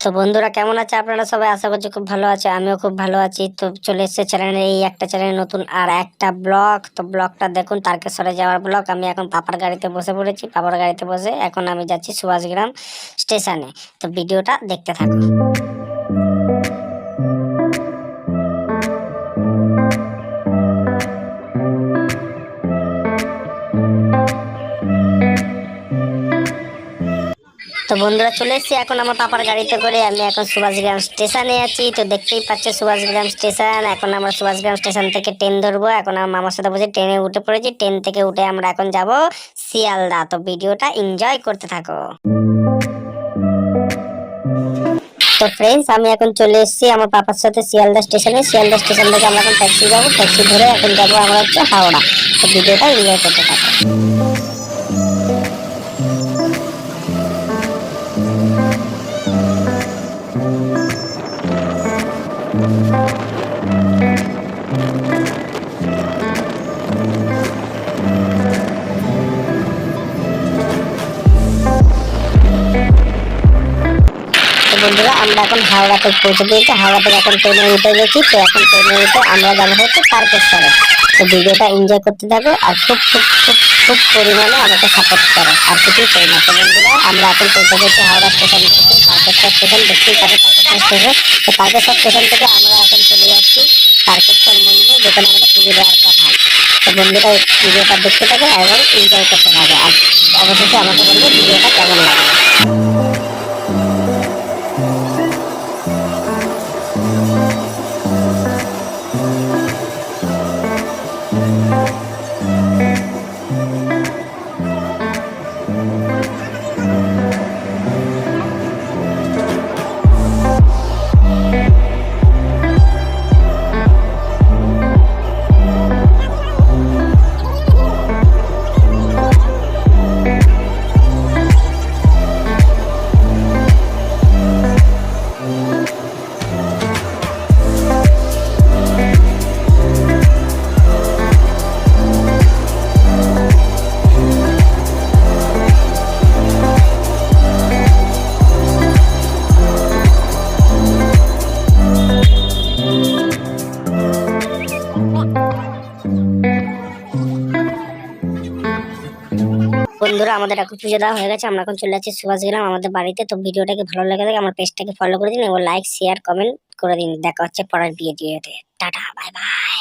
তো বন্ধুরা কেমন আছে আপনারা সবাই? আশা করছি খুব ভালো আছে, আমিও খুব ভালো আছি। তো চলে এসেছে চ্যানেলে এই একটা চ্যানেলে নতুন আর একটা ব্লগ। তো ব্লগটা দেখুন, তারকেশ্বরে যাওয়ার ব্লগ। আমি এখন পাপার গাড়িতে বসে পড়েছি। পাপার গাড়িতে বসে এখন আমি যাচ্ছি সুভাষগ্রাম স্টেশনে। তো ভিডিওটা দেখতে থাকুন। তো বন্ধুরা চলে এসেছি এখন আমার পাপার গাড়িতে করে। আমি এখন সুভাষগ্রাম স্টেশনে আছি। তো দেখতেই পাচ্ছে সুভাষগ্রাম স্টেশন। এখন আমরা সুভাষগ্রাম স্টেশন থেকে ট্রেন ধরবো। এখন আমার মামার সাথে বসে ট্রেনে উঠে পড়েছি। ট্রেন থেকে উঠে আমরা এখন যাব শিয়ালদা। তো ভিডিওটা এনজয় করতে থাকো। তো ফ্রেন্ডস, আমি এখন চলে এসেছি আমার পাপার সাথে শিয়ালদা স্টেশনে। শিয়ালদা স্টেশন থেকে আমরা এখন ট্যাক্সি যাবো। ট্যাক্সি ধরে এখন যাবো আমরা হচ্ছে হাওড়া। তো ভিডিওটা এনজয় করতে থাকো। বন্ধুরা আমরা এখন হাওড়াতে পৌঁছে দিয়েছি। হাওড়া থেকে এখন ট্রেনে উঠে গেছি। তো এখন ট্রেনে উঠে আমরা যাবো হচ্ছে তারকেশ্বরে। তো ভিডিওটা এনজয় করতে থাকো আর খুব খুব খুব খুব পরিমাণে আমাকে সাপোর্ট করো, আর কিছুই করি না। তো বন্ধুরা আমরা এখন পৌঁছে গেছি হাওড়া স্টেশন থেকে তারকেশ্বর স্টেশন। দেখতেই পাচ্ছি তারকেশ্বর স্টেশন। তো তারকেশ্বর স্টেশন থেকে আমরা এখন চলে যাচ্ছি তারকেশ্বর মন্দির, যেখানে আমাদের পুজো দেওয়ার কথা। তো বন্ধুরা ভিডিওটা দেখতে থাকো এবং এনজয় করতে থাকো, আর অবশেষে আমাকে বলবো ভিডিওটা কেমন লাগে। বন্ধুরা আমাদের এখন পুজো দেওয়া হয়ে গেছে। আমরা এখন চলে যাচ্ছি সুভাষগ্রাম আমাদের বাড়িতে। তো ভিডিওটাকে ভালো লাগে থাকে আমার পেজটাকে ফলো করে দিন এবং লাইক শেয়ার কমেন্ট করে দিন। দেখা হচ্ছে পরের ভিডিওতে। Tata, bye bye.